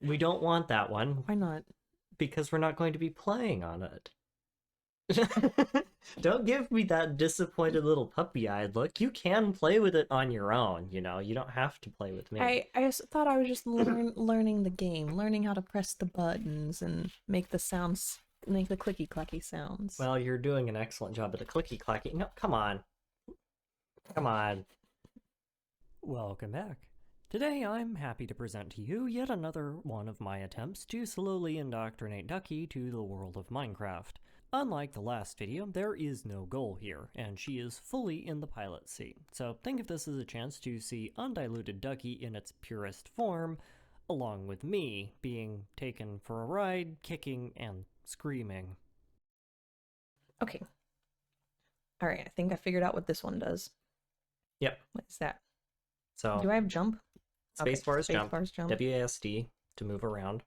We don't want that one Why not? because we're not going to be playing on it. Don't give me that disappointed little puppy-eyed look. You can play with it on your own, you know. You don't have to play with me. I just thought I was just learning the game, learning how to press the buttons and make the sounds, make the clicky clacky sounds. Well, you're doing an excellent job at the clicky clacky. No, come on. Come on. Welcome back. Today I'm happy to present to you yet another one of my attempts to slowly indoctrinate Ducky to the world of Minecraft. Unlike the last video, there is no goal here, and she is fully in the pilot seat. So think of this as a chance to see undiluted Ducky in its purest form, along with me being taken for a ride, kicking and screaming. Okay. Alright, I think I figured out what this one does. Yep. What is that? So Do I have jump? spacebar is jump, Spacebar's jump. WASD to move around.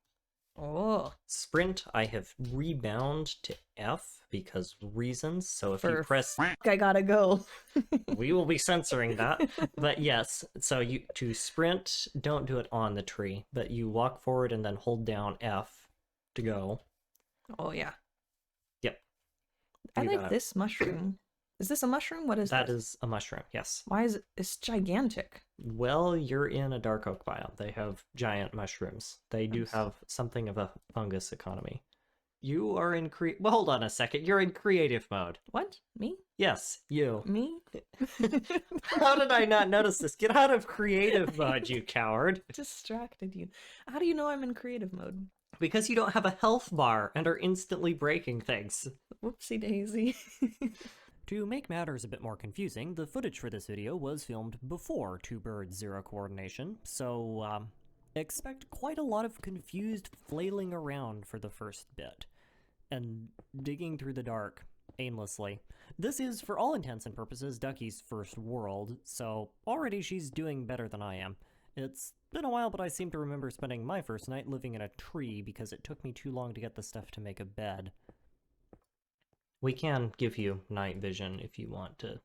Oh. Sprint, I have rebound to F because reasons, so if you press... I gotta go. We will be censoring that. But yes, so you to sprint, don't do it on the tree, but you walk forward and then hold down F to go. Oh yeah. Yep. I You like got it. this mushroom. Is this a mushroom? What is That this? is a mushroom, yes. Why is it? It's gigantic. Well, you're in a dark oak biome. They have giant mushrooms. They do Nice. have something of a fungus economy. You are in well, hold on a second. You're in creative mode. What? Me? Yes, you. Me? How did I not notice this? Get out of creative mode, you coward. Distracted you. How do you know I'm in creative mode? Because you don't have a health bar and are instantly breaking things. Whoopsie daisy. To make matters a bit more confusing, the footage for this video was filmed before Two Birds Zero Coordination, so expect quite a lot of confused flailing around for the first bit, and digging through the dark aimlessly. This is, for all intents and purposes, Ducky's first world, so already she's doing better than I am. It's been a while, but I seem to remember spending my first night living in a tree because it took me too long to get the stuff to make a bed. We can give you night vision if you want to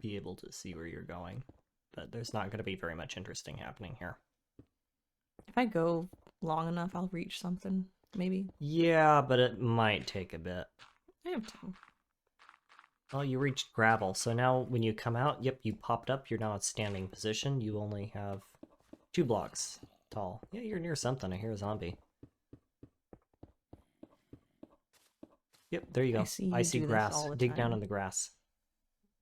be able to see where you're going, but there's not going to be very much interesting happening here. If I go long enough, I'll reach something, maybe. Yeah, but it might take a bit. I have time. Oh, you reached gravel, so now when you come out, yep, you popped up, you're now at standing position. You only have 2 blocks tall. Yeah, you're near something. I hear a zombie. Yep, there you go. I see grass. Dig down in the grass.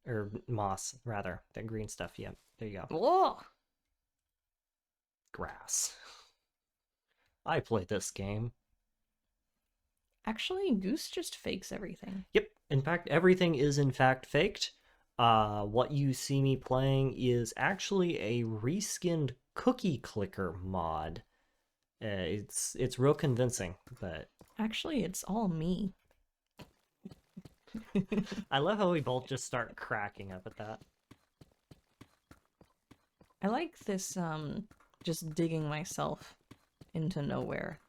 Or moss, rather. That green stuff, yep. There you go. Whoa! Grass. I played this game. Actually, Goose just fakes everything. Yep, in fact, everything is in fact faked. What you see me playing is actually a reskinned cookie clicker mod. It's real convincing, but... Actually, it's all me. I love how we both just start cracking up at that. I like this, just digging myself into nowhere.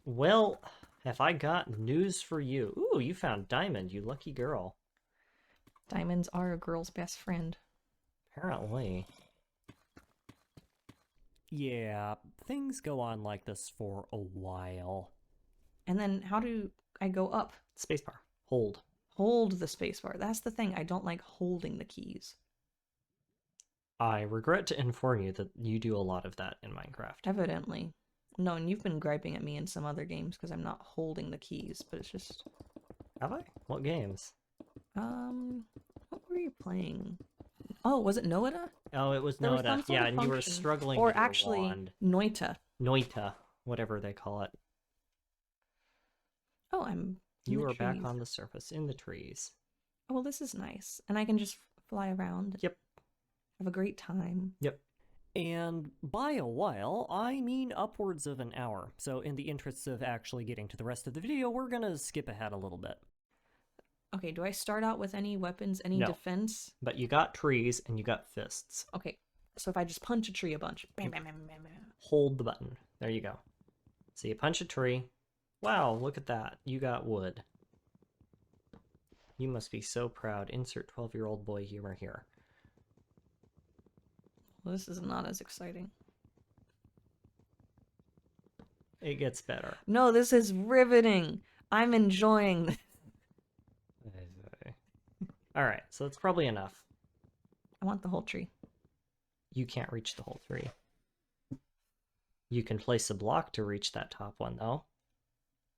Well, have I got news for you? Ooh, you found Diamond, you lucky girl. Diamonds are a girl's best friend. Apparently. Yeah, things go on like this for a while. And then how do I go up? Spacebar. Hold. Hold the spacebar. That's the thing. I don't like holding the keys. I regret to inform you that you do a lot of that in Minecraft. Evidently. No, and you've been griping at me in some other games because I'm not holding the keys, but it's just... Have I? What games? What were you playing? Oh, was it Noita? Oh, it was Noita. Yeah, and you were struggling with your wand. Noita. Noita, whatever they call it. Oh, I'm in You the are back trees. on the surface, in the trees. Oh, well, this is nice. And I can just fly around. Yep. Have a great time. Yep. And by a while, I mean upwards of an hour. So in the interests of actually getting to the rest of the video, we're gonna skip ahead a little bit. Okay, do I start out with any weapons, any No. defense? But you got trees and you got fists. Okay, so if I just punch a tree a bunch. Bam, bam, bam, bam, bam. Hold the button. There you go. So you punch a tree. Wow, look at that. You got wood. You must be so proud. Insert 12-year-old boy humor here. Well, this is not as exciting. It gets better. No, this is riveting. I'm enjoying this. Alright, so that's probably enough. I want the whole tree. You can't reach the whole tree. You can place a block to reach that top one, though.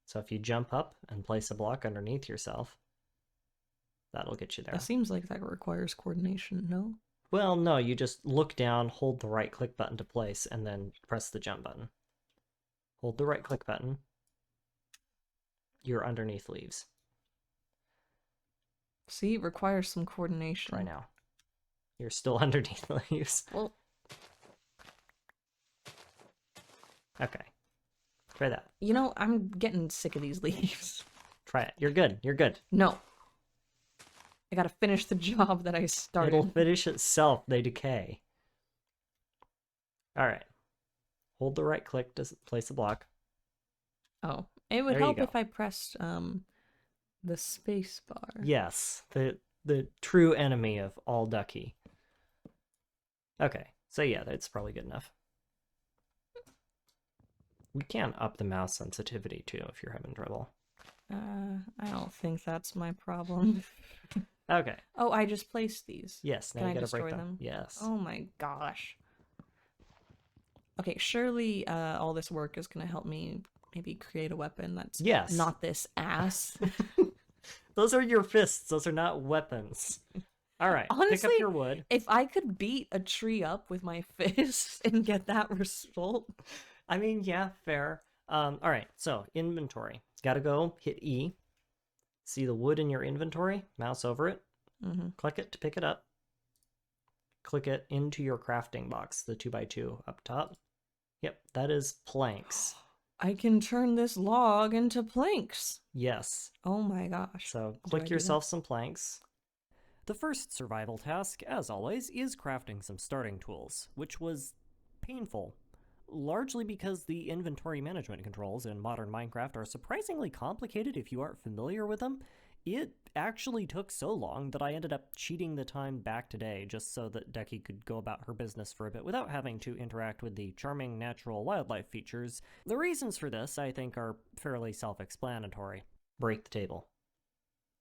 So if you jump up and place a block underneath yourself, that'll get you there. That seems like that requires coordination, no? Well, no, you just look down, hold the right click button to place, and then press the jump button. Hold the right click button. You're underneath leaves. See, it requires some coordination. Try now. You're still underneath leaves. Well, Okay. Try that. you know, I'm getting sick of these leaves. Try it. You're good. You're good. No. I gotta finish the job that I started. It'll finish itself. They decay. Alright. Hold the right click to place a block. Oh, it would There you help go. if I pressed the space bar. Yes. The true enemy of all Ducky. Okay. So yeah, that's probably good enough. We can up the mouse sensitivity too if you're having trouble. I don't think that's my problem. Okay. Oh, I just placed these. Yes, now Can you I gotta destroy break them. them? Yes. Oh my gosh. Okay, surely all this work is gonna help me maybe create a weapon that's Yes. not this ass. Those are your fists. Those are not weapons. All right. pick up Honestly, your wood. If I could beat a tree up with my fists and get that result. I mean, yeah, fair. All right. So inventory. Gotta go. Hit E. See the wood in your inventory. Mouse over it. Mm-hmm. Click it to pick it up. Click it into your crafting box. The 2x2 up top. Yep, that is planks. I can turn this log into planks. Yes. Oh my gosh. So Do I click do yourself some planks. The first survival task, as always, is crafting some starting tools, which was painful. Largely because the inventory management controls in modern Minecraft are surprisingly complicated if you aren't familiar with them. It actually took so long that I ended up cheating the time back today just so that Ducky could go about her business for a bit without having to interact with the charming natural wildlife features. The reasons for this, I think, are fairly self-explanatory. Break the table.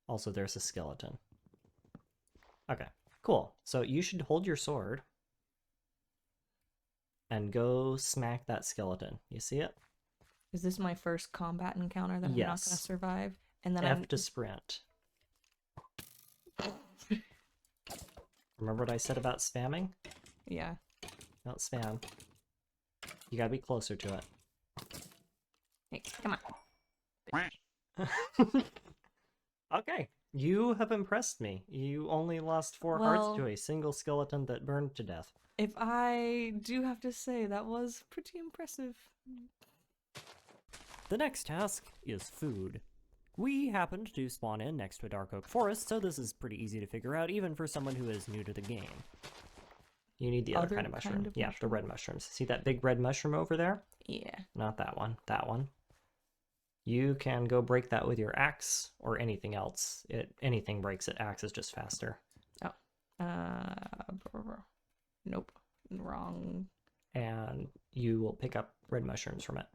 Also, there's a skeleton. Okay, cool. So you should hold your sword and go smack that skeleton. You see it? Is this my first combat encounter that I'm not Yes. gonna survive? And then F to sprint. Remember what I said about spamming? Yeah. Don't spam. You gotta be closer to it. Hey, come on. Okay, you have impressed me. You only lost 4 hearts Well- to a single skeleton that burned to death. If I do have to say, that was pretty impressive. The next task is food. We happened to spawn in next to a dark oak forest, so this is pretty easy to figure out, even for someone who is new to the game. You need the other kind of mushroom. Yeah, the red mushrooms. See that big red mushroom over there? Yeah. Not that one, that one. You can go break that with your axe or anything else. Anything breaks it. Axe is just faster. Nope. Wrong. And you will pick up red mushrooms from it.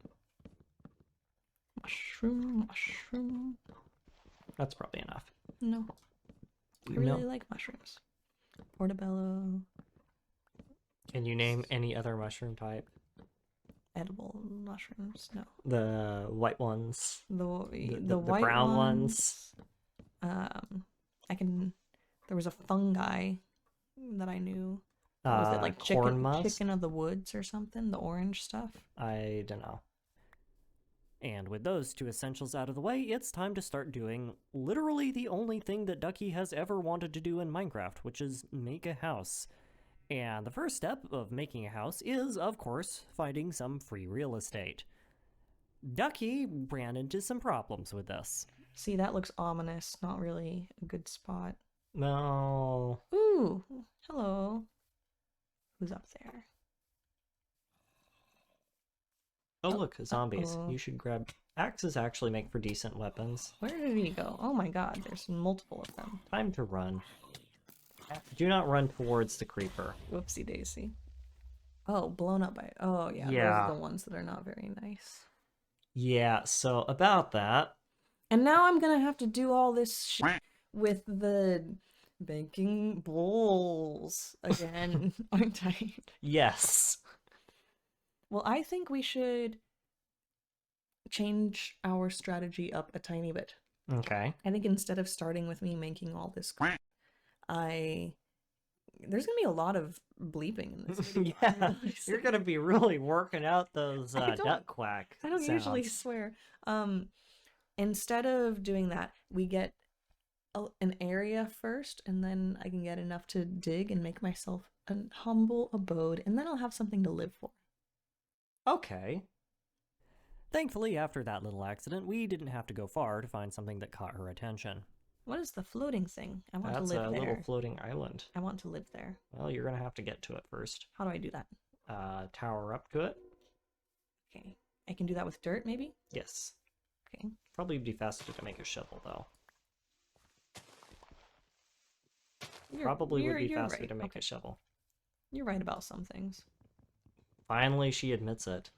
Mushroom. That's probably enough. No. I really like mushrooms. Portobello. Can you name any other mushroom type? Edible mushrooms. No. The white ones. The The white brown ones. I can. There was a fungi that I knew. Was it like corn musk? chicken of the woods or something? The orange stuff. I don't know. And with those two essentials out of the way, it's time to start doing literally the only thing that Ducky has ever wanted to do in Minecraft, which is make a house. And the first step of making a house is, of course, finding some free real estate. Ducky ran into some problems with this. See, that looks ominous. Not really a good spot. No. Ooh, hello. Who's up there? Oh, look, zombies. uh-oh. You should grab... Axes actually make for decent weapons. Where did he go? Oh my god, there's multiple of them. Time to run. Do not run towards the creeper. Whoopsie daisy. Oh, blown up by... Oh, yeah, those Yeah. are the ones that are not very nice. Yeah, so about that. And now I'm gonna have to do all this shit with the baking bowls again, aren't I? Yes. Well, I think we should change our strategy up a tiny bit. Okay. I think instead of starting with me making all this, there's gonna be a lot of bleeping in this video. Yeah, you're gonna be really working out those I don't, duck quack I don't sounds. usually swear. Instead of doing that, we get an area first, and then I can get enough to dig and make myself a humble abode, and then I'll have something to live for. Okay. Thankfully, after that little accident, we didn't have to go far to find something that caught her attention. What is the floating thing? I want That's to live a there. little floating island. I want to live there. Well, you're gonna have to get to it first. How do I do that? Tower up to it. Okay. I can do that with dirt, maybe? Yes. Okay. Probably be faster to make a shovel, though. Probably would be faster right. to make a shovel. You're right about some things. Finally, she admits it.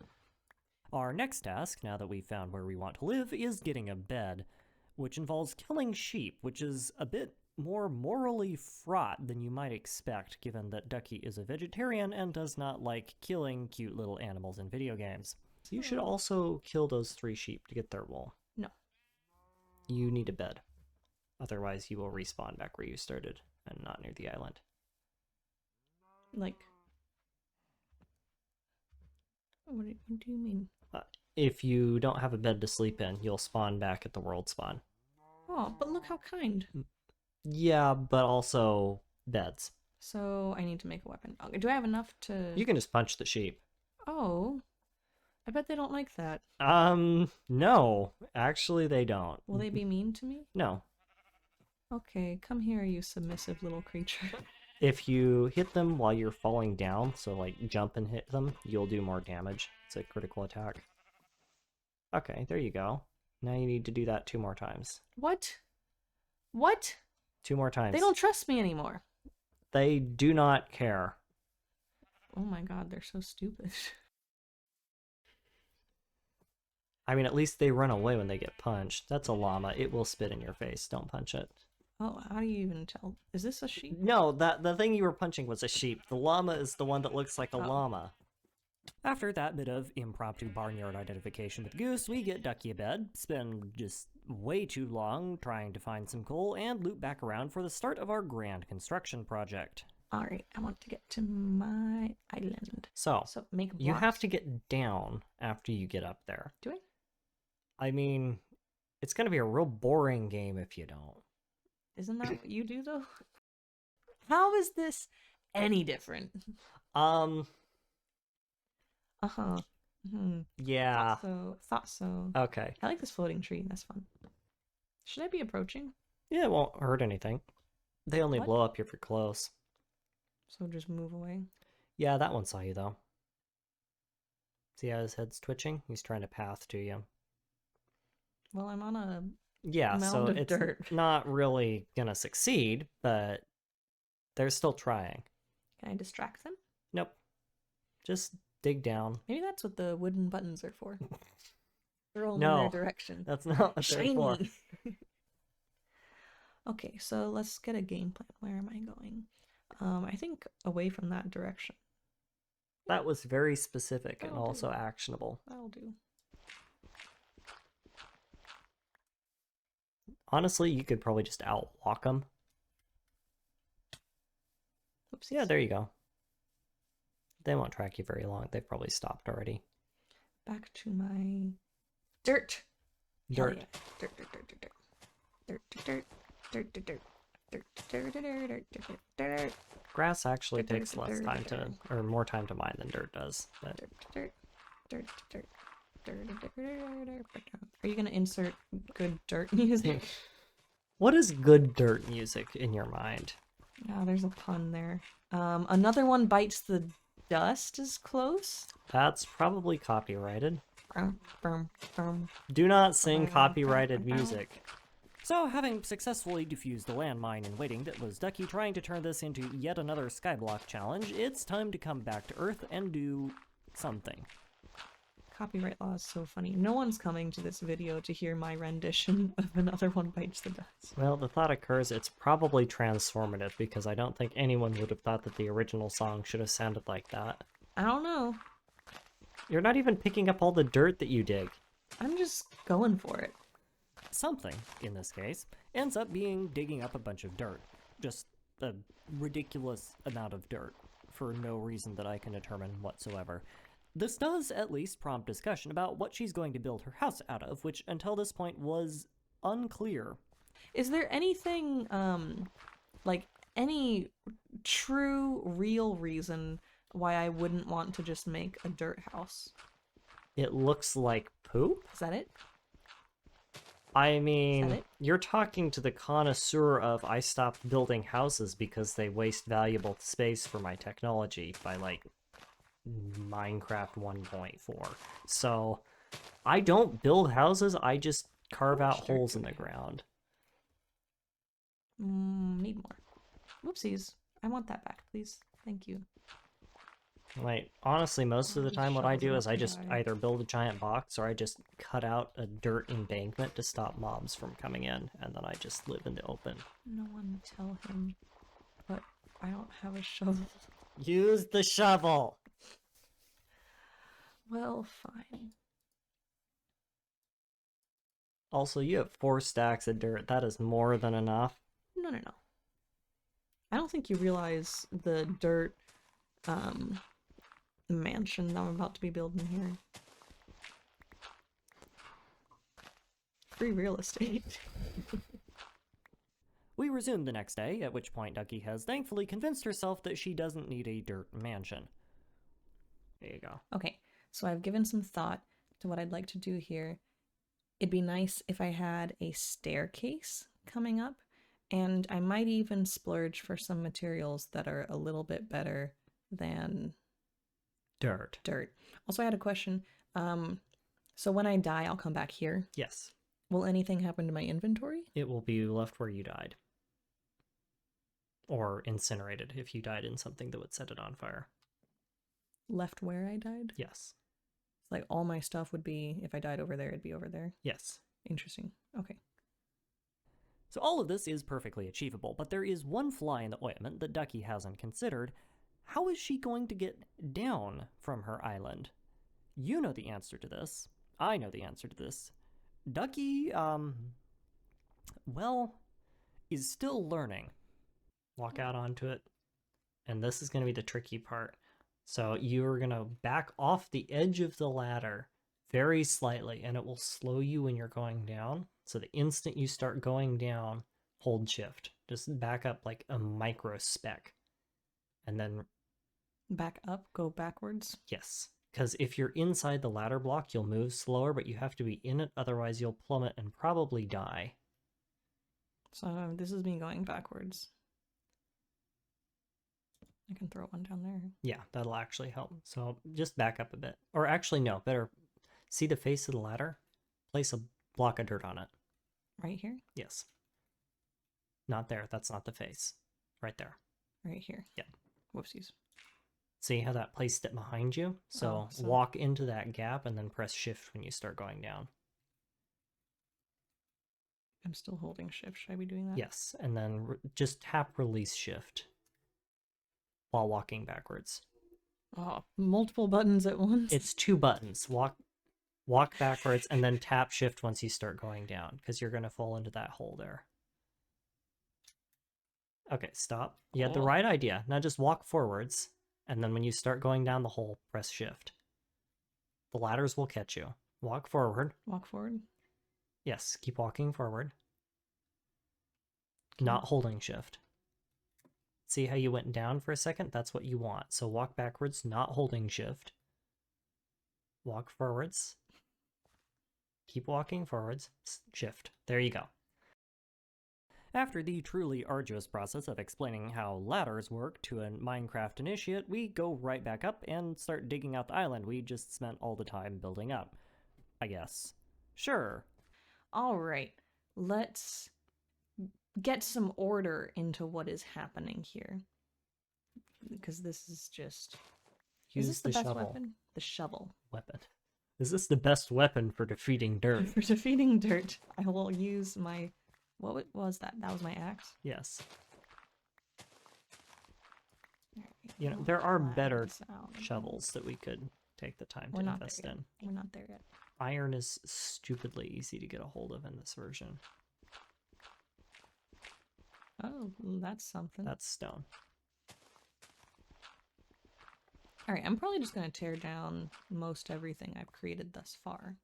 Our next task, now that we've found where we want to live, is getting a bed, which involves killing sheep, which is a bit more morally fraught than you might expect, given that Ducky is a vegetarian and does not like killing cute little animals in video games. So you should also kill those 3 sheep to get their wool. No. You need a bed. Otherwise, you will respawn back where you started, and not near the island. Like... What do you mean? If you don't have a bed to sleep in, you'll spawn back at the world spawn. Oh, but look how kind. Yeah, but also beds. So I need to make a weapon. Okay, do I have enough to... You can just punch the sheep. Oh. I bet they don't like that. No. Actually, they don't. Will they be mean to me? No. Okay, come here, you submissive little creature. If you hit them while you're falling down, so like jump and hit them, you'll do more damage. It's a critical attack. Okay, there you go. Now you need to do that 2 more times. What? What? 2 more times. They don't trust me anymore. They do not care. Oh my god, they're so stupid. I mean, at least they run away when they get punched. That's a llama. It will spit in your face. Don't punch it. Oh, how do you even tell? Is this a sheep? No, the thing you were punching was a sheep. The llama is the one that looks like a Oh. llama. After that bit of impromptu barnyard identification with Goose, we get Ducky a bed, spend just way too long trying to find some coal, and loop back around for the start of our grand construction project. Alright, I want to get to my island. So Make blocks. you have to get down after you get up there. Do I? I mean, it's going to be a real boring game if you don't. Isn't that what you do, though? How is this any different? Uh-huh. Yeah. Thought so. Okay. I like this floating tree. That's fun. Should I be approaching? Yeah, it won't hurt anything. They only What? blow up if you're close. So just move away. Yeah, that one saw you, though. See how his head's twitching? He's trying to path to you. Well, I'm on a... Yeah, so Mound of it's dirt. not really gonna succeed, but they're still trying. Can I distract them? Nope. Just dig down. Maybe that's what the wooden buttons are for. Throw them No. in their direction. That's not what they're for. Shiny! Okay, so let's get a game plan. Where am I going? I think away from that direction. That was very specific and That'll do. also actionable. That'll do. Honestly, you could probably just outwalk them. Oopsies. Yeah, there you go. They won't track you very long. They've probably stopped already. Back to my dirt. Hell Dirt. yeah. Dirt. Dirt. Dirt. Dirt. Dirt. Dirt. Dirt. Dirt. Dirt. Dirt. Dirt. Dirt. Grass actually Dirt, takes dirt, less dirt, time dirt. to, or more time to mine than dirt does. But Dirt. Dirt. Dirt. Dirt. Dirt. Dirt. Are you gonna insert good dirt music? what is good dirt music in your mind? Oh, there's a pun there. Another one bites the dust is close. That's probably copyrighted. Brum, brum, brum. Do not sing copyrighted music. So, having successfully defused the landmine in waiting that was Ducky trying to turn this into yet another skyblock challenge, it's time to come back to Earth and do something. Copyright law is so funny. No one's coming to this video to hear my rendition of Another One Bites the Dust. Well, the thought occurs it's probably transformative, because I don't think anyone would have thought that the original song should have sounded like that. I don't know. You're not even picking up all the dirt that you dig. I'm just going for it. Something, in this case, ends up being digging up a bunch of dirt. Just a ridiculous amount of dirt, for no reason that I can determine whatsoever. This does at least prompt discussion about what she's going to build her house out of, which until this point was unclear. Is there anything, like, any true, real reason why I wouldn't want to just make a dirt house? It looks like poop? Is that it? I mean, it? you're talking to the connoisseur of I stopped building houses because they waste valuable space for my technology by, like, Minecraft 1.4. So, I don't build houses, I just carve out Sure. holes in the ground. Need more. Whoopsies. I want that back, please. Thank you. Like, honestly, most of the These time what I shells do are is I just dry. either build a giant box or I just cut out a dirt embankment to stop mobs from coming in, and then I just live in the open. No one tell him, but I don't have a shovel. Use the shovel! Well, fine. Also, you have 4 stacks of dirt. That is more than enough. No. I don't think you realize the dirt, mansion that I'm about to be building here. Free real estate. We resume the next day, at which point Ducky has thankfully convinced herself that she doesn't need a dirt mansion. There you go. Okay, so I've given some thought to what I'd like to do here. It'd be nice if I had a staircase coming up, and I might even splurge for some materials that are a little bit better than Dirt. dirt. Also, I had a question. So when I die, I'll come back here. Yes. Will anything happen to my inventory? It will be left where you died. Or incinerated if you died in something that would set it on fire. Left where I died? Yes. Like all my stuff would be, if I died over there, it'd be over there. Yes. Interesting. Okay. So all of this is perfectly achievable, but there is one fly in the ointment that Ducky hasn't considered. How is she going to get down from her island? You know the answer to this. I know the answer to this. Ducky, well, is still learning. Walk out onto it. And this is going to be the tricky part. So you're going to back off the edge of the ladder very slightly, and it will slow you when you're going down. So the instant you start going down, hold shift. Just back up like a micro speck. And then, Back up, go backwards. yes. Because if you're inside the ladder block, you'll move slower, but you have to be in it, otherwise you'll plummet and probably die. So this is me going backwards. I can throw one down there. Yeah, that'll actually help. So just back up a bit. Or actually, no, better see the face of the ladder? Place a block of dirt on it. Right here? Yes. Not there. That's not the face. Right there. Right here. Yeah. Whoopsies. See how that placed it behind you? So, so- walk into that gap and then press shift when you start going down. I'm still holding shift. Should I be doing that? Yes. And then just tap release shift while walking backwards. Oh, multiple buttons at once. It's 2 buttons. Walk backwards and then tap shift once you start going down, because you're going to fall into that hole there. Okay, stop. You had the Cool. right idea. Now just walk forwards, and then when you start going down the hole, press shift. The ladders will catch you. Walk forward. Walk forward. Yes, keep walking forward. Okay. Not holding shift. See how you went down for a second? That's what you want. So walk backwards, not holding shift. Walk forwards. Keep walking forwards. Shift. There you go. After the truly arduous process of explaining how ladders work to a Minecraft initiate, we go right back up and start digging out the island we just spent all the time building up. I guess. Sure. All right. Let's get some order into what is happening here. Because this is just... Use is this the the best shovel weapon? The shovel. weapon. Is this the best weapon for defeating dirt? For defeating dirt, I will use my... was that? That was my axe? Yes. Alright, You know, we'll there are flatten better this out. shovels that we could take the time We're to not there invest yet. in. We're not there yet. Iron is stupidly easy to get a hold of in this version. Oh, that's something. That's stone. Alright, I'm probably just gonna tear down most everything I've created thus far.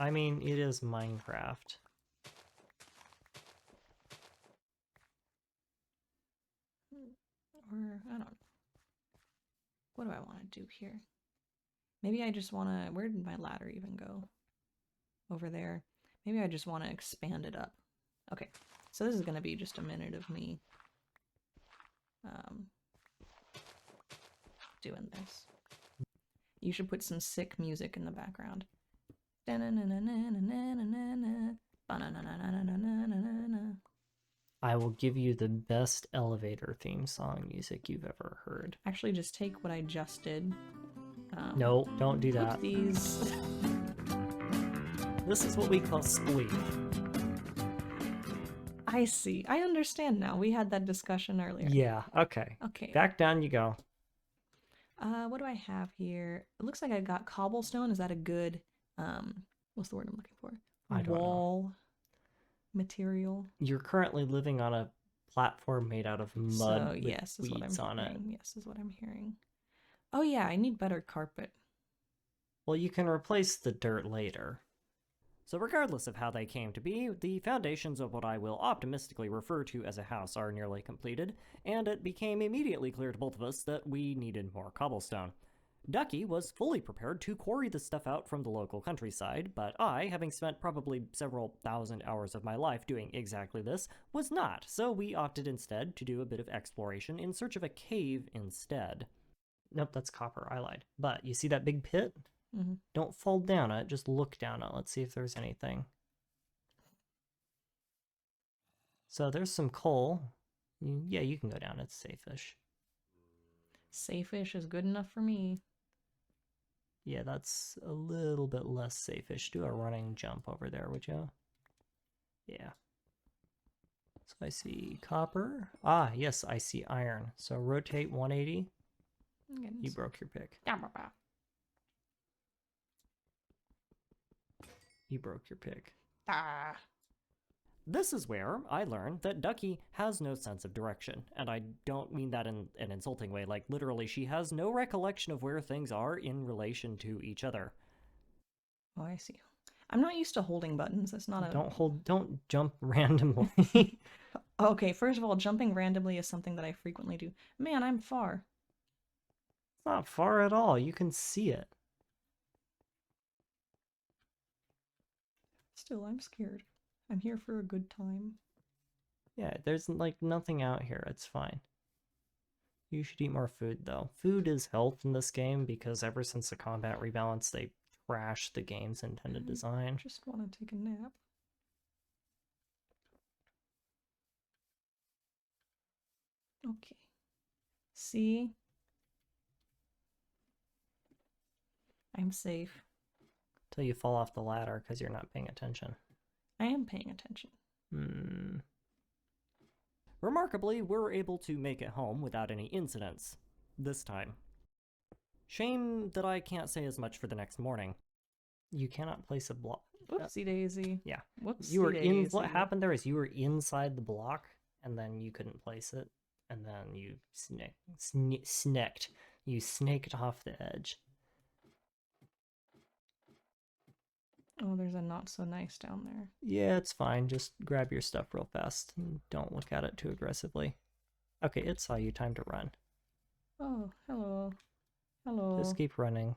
I mean, it is Minecraft. Or, I don't know. What do I want to do here? Maybe I just want to... Where did my ladder even go? Over there. Maybe I just want to expand it up. Okay, so this is going to be just a minute of me doing this. You should put some sick music in the background. I will give you the best elevator theme song music you've ever heard. Actually, just take what I just did. No, don't do put that. these... This is what we call spleef. I see. I understand now. We had that discussion earlier. Yeah, okay. Okay. Back down you go. What do I have here? It looks like I got cobblestone. Is that a good, what's the word I'm looking for? I don't know. Wall material. You're currently living on a platform made out of mud So with yes, is what I'm weeds on it. hearing. Yes, is what I'm hearing. Oh yeah, I need better carpet. Well, you can replace the dirt later. So regardless of how they came to be, the foundations of what I will optimistically refer to as a house are nearly completed, and it became immediately clear to both of us that we needed more cobblestone. Ducky was fully prepared to quarry the stuff out from the local countryside, but I, having spent probably several thousand hours of my life doing exactly this, was not, so we opted instead to do a bit of exploration in search of a cave instead. Nope, that's copper. I lied. But you see that big pit? Mm-hmm. Don't fall down it, just look down it. Let's see if there's anything. So there's some coal. Yeah, you can go down. It's safe-ish. Safe-ish is good enough for me. Yeah, that's a little bit less safe-ish. Do a running jump over there, would you? Yeah. So I see copper. Ah, yes, I see iron. So rotate 180. You broke your pick. You broke your pick. Ah. This is where I learned that Ducky has no sense of direction, and I don't mean that in an insulting way, like literally she has no recollection of where things are in relation to each other. Oh, I see. I'm not used to holding buttons. That's not a... Don't jump randomly. Okay, first of all, jumping randomly is something that I frequently do. Man, I'm far. It's not far at all. You can see it. Still, I'm scared. I'm here for a good time. Yeah, there's like nothing out here. It's fine. You should eat more food though. Food is health in this game because ever since the combat rebalance, they trashed the game's intended design. I just want to take a nap. Okay. See? I'm safe. Till you fall off the ladder because you're not paying attention. I am paying attention. Remarkably, we're able to make it home without any incidents. This time. Shame that I can't say as much for the next morning. You cannot place a block. Whoopsie daisy. Yeah. Whoopsie You were in. daisy. What happened there is you were inside the block, and then you couldn't place it, and then you snaked. You snaked off the edge. Oh, there's a not so nice down there. Yeah, it's fine. Just grab your stuff real fast and don't look at it too aggressively. Okay, it saw you. Time to run. Oh, hello. Hello. Just keep running.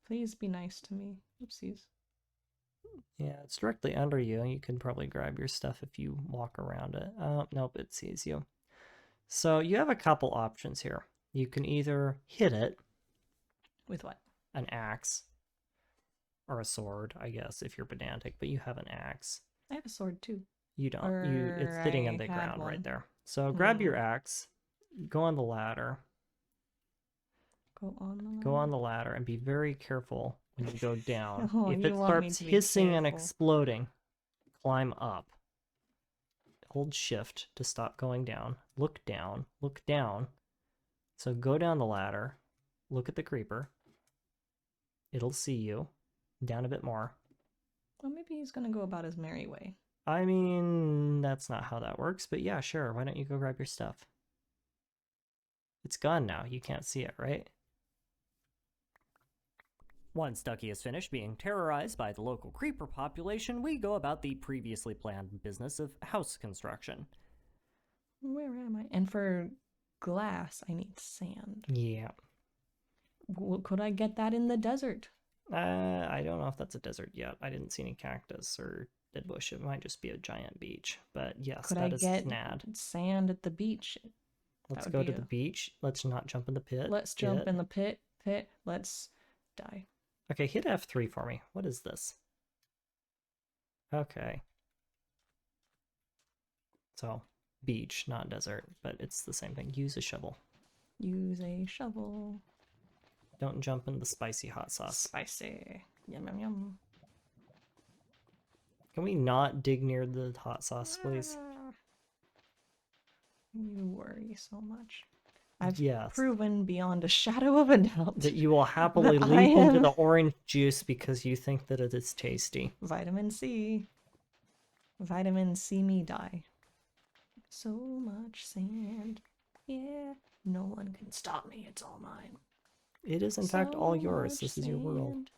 Please be nice to me. Oopsies. Yeah, it's directly under you. You can probably grab your stuff if you walk around it. Nope, it sees you. So you have a couple options here. You can either hit it. With what? An axe. Or a sword, I guess, if you're pedantic, but you have an axe. I have a sword too. You don't. It's sitting on the ground right there. So grab your axe, go on the ladder, Go on the ladder. Go on the ladder and be very careful when you go down. Oh, If you it want me starts to be hissing and careful. exploding, climb up. Hold shift to stop going down. Look down. Look down. So go down the ladder. Look at the creeper. It'll see you. Down a bit more. Well, maybe he's gonna go about his merry way. I mean, that's not how that works, but yeah, sure. Why don't you go grab your stuff? It's gone now. You can't see it, right? Once Ducky is finished being terrorized by the local creeper population, we go about the previously planned business of house construction. Where am I? And for glass, I need sand. Yeah. Could I get that in the desert? I don't know if that's a desert yet. I didn't see any cactus or dead bush. It might just be a giant beach. But yes, Could that I is get snad. sand at the beach? Let's would go be to the a- beach. Let's not jump in the pit. Let's jump in the pit. Let's die. Okay, hit F3 for me. What is this? Okay. So, beach, not desert, but it's the same thing. Use a shovel. Use a shovel. Don't jump in the spicy hot sauce. Spicy. Yum yum yum. Can we not dig near the hot sauce, please? You worry so much. I've Yes. proven beyond a shadow of a doubt That you will happily that leap I into am- the orange juice because you think that it is tasty. Vitamin C. Vitamin C me die. So much sand. Yeah. No one can stop me. It's all mine. It is in fact all So yours. much This is your world. sand.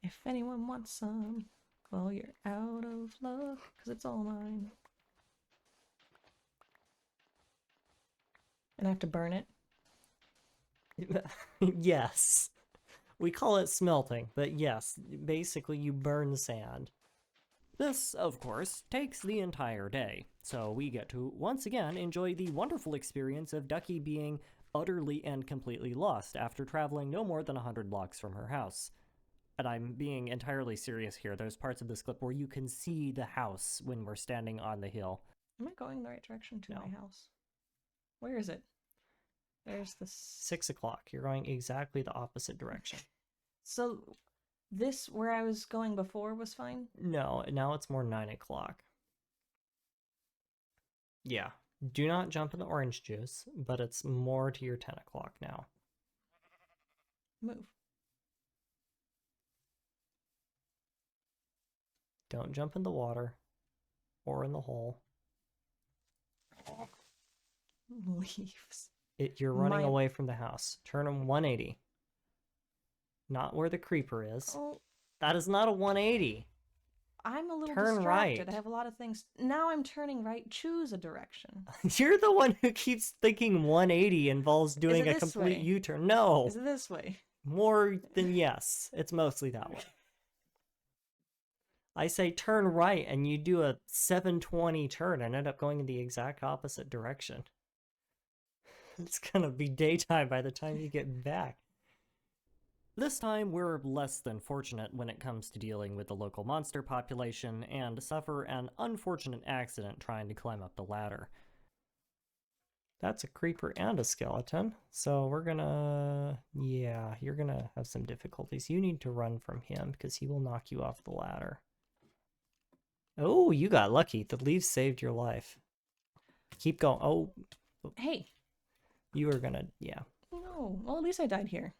If anyone wants some, well, you're out of luck, because it's all mine. And I have to burn it. Yes. We call it smelting, but yes, basically you burn sand. This, of course, takes the entire day, so we get to once again enjoy the wonderful experience of Ducky being utterly and completely lost after traveling no more than 100 blocks from her house. And I'm being entirely serious here. There's parts of this clip where you can see the house when we're standing on the hill. Am I going the right direction to No. my house? Where is it? There's the... 6 o'clock. You're going exactly the opposite direction. So, this, where I was going before, was fine? No, now it's more 9 o'clock. Yeah. Do not jump in the orange juice, but it's more to your 10 o'clock now. Move. Don't jump in the water or in the hole. Leaves. You're running My- away from the house. Turn them 180. Not where the creeper is. Oh, That is not a 180. I'm a little Turn distracted. right. I have a lot of things. Now I'm turning right. Choose a direction. You're the one who keeps thinking 180 involves doing it a this complete way? U-turn. No, Is it this way? more than yes. It's mostly that way. I say turn right and you do a 720 turn and end up going in the exact opposite direction. It's gonna be daytime by the time you get back. This time, we're less than fortunate when it comes to dealing with the local monster population and suffer an unfortunate accident trying to climb up the ladder. That's a creeper and a skeleton. So we're gonna... Yeah, you're gonna have some difficulties. You need to run from him because he will knock you off the ladder. Oh, you got lucky. The leaves saved your life. Keep going. Oh, Hey. you were gonna... Yeah. No. Well, at least I died here.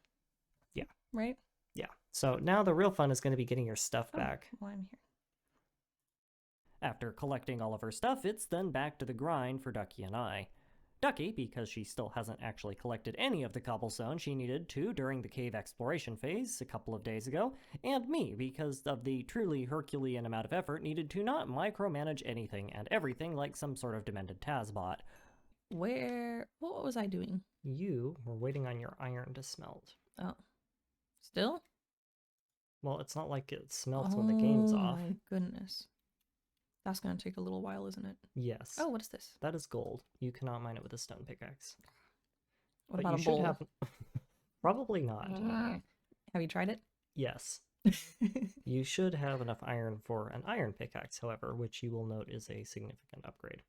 Yeah. Right? Yeah. So now the real fun is going to be getting your stuff Oh, back. well, I'm here. After collecting all of her stuff, it's then back to the grind for Ducky and I. Ducky, because she still hasn't actually collected any of the cobblestone she needed to during the cave exploration phase a couple of days ago, and me, because of the truly Herculean amount of effort needed to not micromanage anything and everything like some sort of demented Tazbot. What was I doing? You were waiting on your iron to smelt. Oh. Still? Well, it's not like it smelts when the game's Oh off. my goodness. That's gonna take a little while, isn't it? Yes. Oh, what is this? That is gold. You cannot mine it with a stone pickaxe. What But about you a should bowl? have... Probably not. Have you tried it? Yes. You should have enough iron for an iron pickaxe, however, which you will note is a significant upgrade.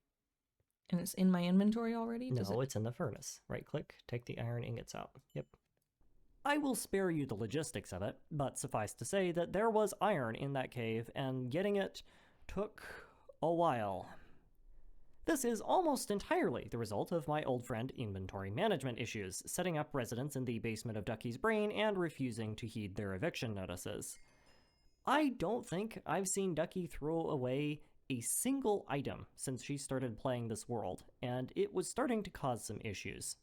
And it's in my inventory already? No, it's in the furnace. Right click, take the iron ingots out. Yep. I will spare you the logistics of it, but suffice to say that there was iron in that cave, and getting it took a while. This is almost entirely the result of my old friend inventory management issues, setting up residents in the basement of Ducky's brain and refusing to heed their eviction notices. I don't think I've seen Ducky throw away a single item since she started playing this world, and it was starting to cause some issues.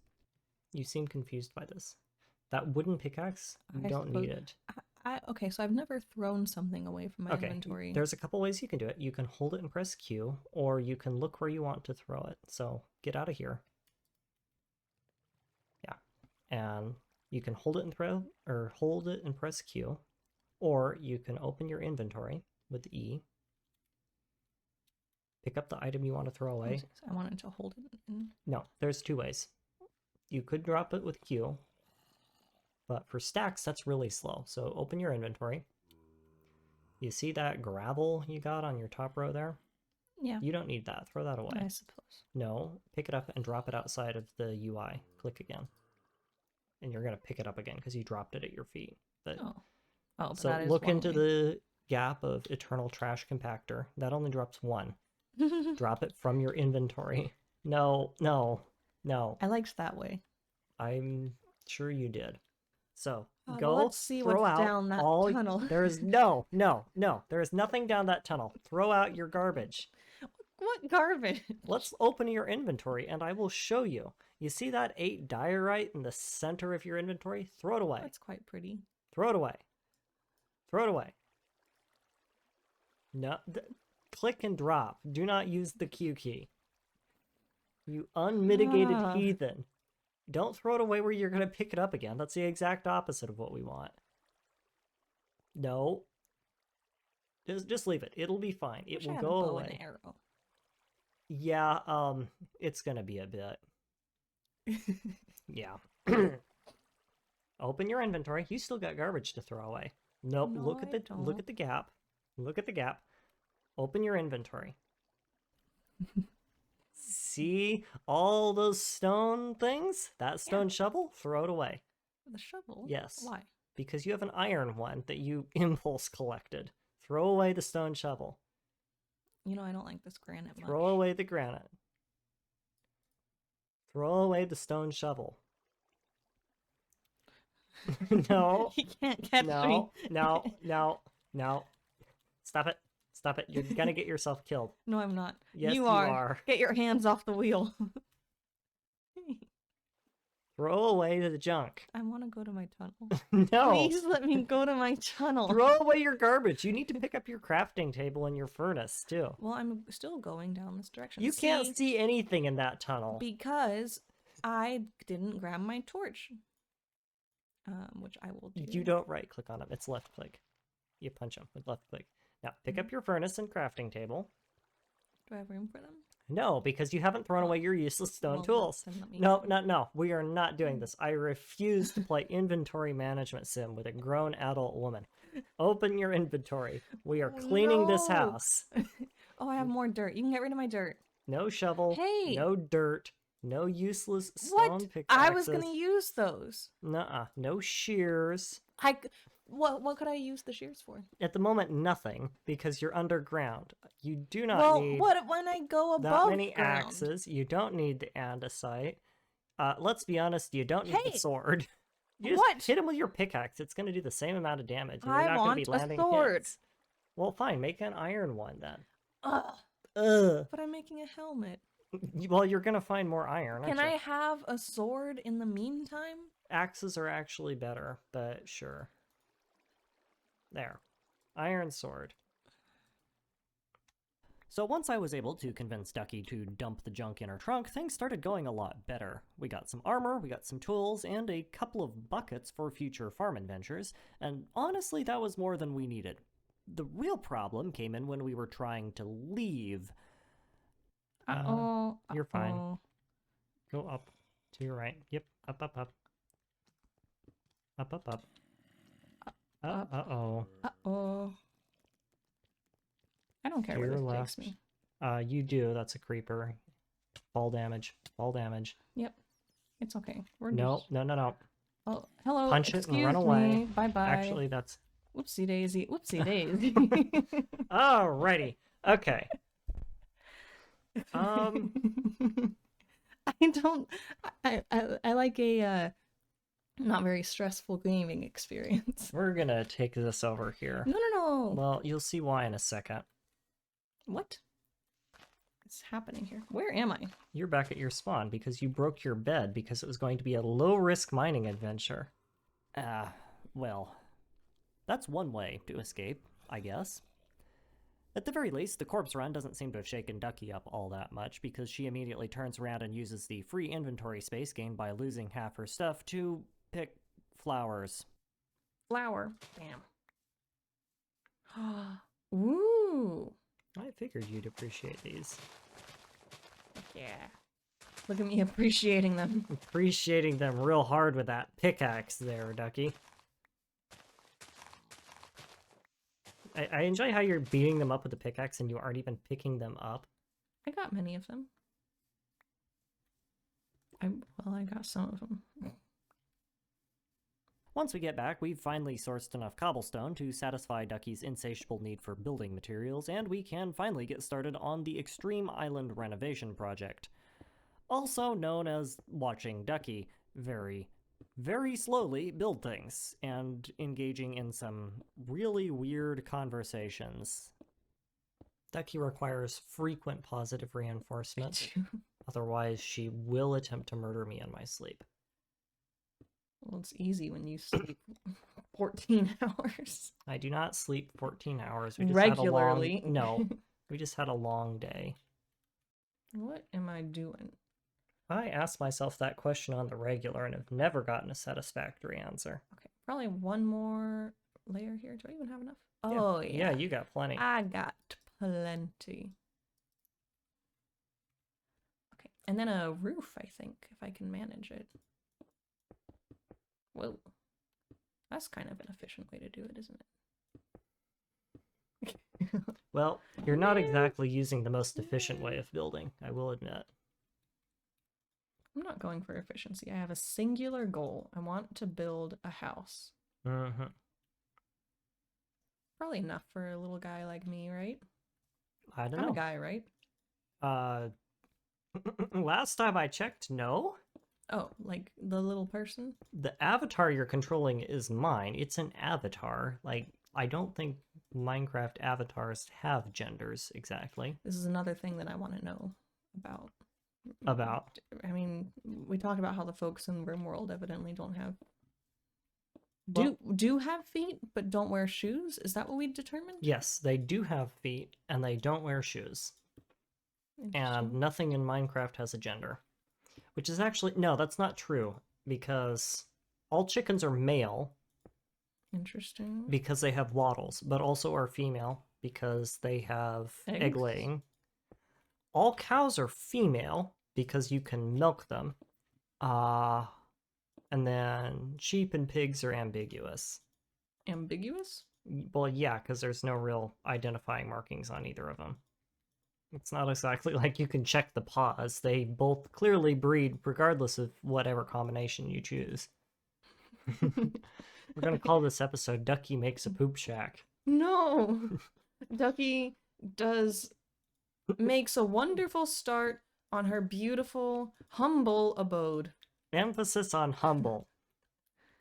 You seem confused by this. That wooden pickaxe, you don't need it. Okay, so I've never thrown something away from my inventory. There's a couple ways you can do it. You can hold it and press Q, or you can look where you want to throw it. So get out of here. Yeah, and you can hold it and press Q, or you can open your inventory with E. Pick up the item you want to throw away. I wanted to hold it in. No, there's two ways. You could drop it with Q, but for stacks, that's really slow. So open your inventory. You see that gravel you got on your top row there? Yeah. You don't need that. Throw that away. I suppose. No, pick it up and drop it outside of the UI. Click again. And you're going to pick it up again because you dropped it at your feet. But, but so that is look one into way. the gap of Eternal Trash Compactor. That only drops one. Drop it from your inventory. No. I liked that way. I'm sure you did. So well, let's see throw what's out down that all tunnel. There is no. There is nothing down that tunnel. Throw out your garbage. What garbage? Let's open your inventory and I will show you. You see that 8 diorite in the center of your inventory? Throw it away. That's quite pretty. Throw it away. Throw it away. No, click and drop. Do not use the Q key. You unmitigated heathen. Don't throw it away where you're going to pick it up again. That's the exact opposite of what we want. No. Just leave it. It'll be fine. It will go away. An arrow. Yeah, it's going to be a bit. Yeah. Open your inventory. You still got garbage to throw away. Nope. No, look at the gap. Look at the gap. Open your inventory. See all those stone things? That stone shovel? Throw it away. The shovel? Yes. Why? Because you have an iron one that you impulse collected. Throw away the stone shovel. You know, I don't like this granite much. Throw away the granite. Throw away the stone shovel. No. You can't catch me. No. Stop it. Stop it. You're gonna get yourself killed. No, I'm not. Yes, you are. Get your hands off the wheel. Throw away the junk. I want to go to my tunnel. No. Please let me go to my tunnel. Throw away your garbage. You need to pick up your crafting table and your furnace, too. Well, I'm still going down this direction. You can't see anything in that tunnel. Because I didn't grab my torch. Which I will do. You don't right click on them. It's left click. You punch them with left click. Now, pick up your furnace and crafting table. Do I have room for them? No, because you haven't thrown away your useless stone tools. No. We are not doing this. I refuse to play inventory management sim with a grown adult woman. Open your inventory. We are cleaning this house. Oh, I have more dirt. You can get rid of my dirt. No shovel. Hey! No dirt. No useless stone pickaxes. I was going to use those. Nuh-uh. No shears. What could I use the shears for? At the moment, nothing, because you're underground. You do not need what when I go above that many ground? axes. You don't need the andesite. Let's be honest, you don't need the sword. You just hit him with your pickaxe. It's going to do the same amount of damage. And you're not going to be landing a sword. hits. Well, fine. Make an iron one then. But I'm making a helmet. Well, you're going to find more iron. Can I have a sword in the meantime? Axes are actually better, but sure. There. Iron sword. So once I was able to convince Ducky to dump the junk in her trunk, things started going a lot better. We got some armor, we got some tools, and a couple of buckets for future farm adventures, and honestly that was more than we needed. The real problem came in when we were trying to leave. You're fine. Go up to your right. Yep, up. Up. Uh-oh. I don't care where this takes me. You do. That's a creeper. Fall damage. Fall damage. Yep. It's okay. We're No, just... no. Oh, hello. Punch it Excuse and run away. me. Bye-bye. Actually, that's... Whoopsie daisy. Whoopsie daisy. Alrighty. Okay. I don't... I like a not very stressful gaming experience. We're gonna take this over here. No. Well, you'll see why in a second. What is happening here? Where am I? You're back at your spawn because you broke your bed because it was going to be a low-risk mining adventure. Well, that's one way to escape, I guess. At the very least, the corpse run doesn't seem to have shaken Ducky up all that much, because she immediately turns around and uses the free inventory space gained by losing half her stuff to pick flowers. Flower. Bam. Ooh. I figured you'd appreciate these. Yeah. Look at me appreciating them. Appreciating them real hard with that pickaxe there, Ducky. I enjoy how you're beating them up with the pickaxe and you aren't even picking them up. I got many of them. I got some of them. Once we get back, we've finally sourced enough cobblestone to satisfy Ducky's insatiable need for building materials, and we can finally get started on the Extreme Island renovation project. Also known as watching Ducky very, very slowly build things, and engaging in some really weird conversations. Ducky requires frequent positive reinforcement, otherwise she will attempt to murder me in my sleep. Well, it's easy when you sleep 14 hours. I do not sleep 14 hours. Regularly. No, we just had a long day. What am I doing? I ask myself that question on the regular and have never gotten a satisfactory answer. Okay, probably one more layer here. Do I even have enough? Oh, yeah. Yeah, you got plenty. I got plenty. Okay, and then a roof, I think, if I can manage it. Whoa. That's kind of an efficient way to do it, isn't it? Well, you're not exactly using the most efficient way of building, I will admit. I'm not going for efficiency. I have a singular goal. I want to build a house. Mm-hmm. Probably enough for a little guy like me, right? I don't I'm know. a guy, right? Last time I checked, no. Oh, like the little person? The avatar you're controlling is mine. It's an avatar. Like, I don't think Minecraft avatars have genders exactly. This is another thing that I want to know about. About? I mean, we talked about how the folks in RimWorld evidently don't have... Well, do have feet, but don't wear shoes? Is that what we determined? yes, they do have feet, and they don't wear shoes. And nothing in Minecraft has a gender. Which is actually... No, that's not true. Because all chickens are male. Interesting. Because they have wattles, but also are female because they have egg laying. All cows are female because you can milk them. And then sheep and pigs are ambiguous. Ambiguous? Well, yeah, because there's no real identifying markings on either of them. It's not exactly like you can check the paws. They both clearly breed regardless of whatever combination you choose. We're going to call this episode Ducky Makes a Poop Shack. No! Ducky makes a wonderful start on her beautiful, humble abode. Emphasis on humble.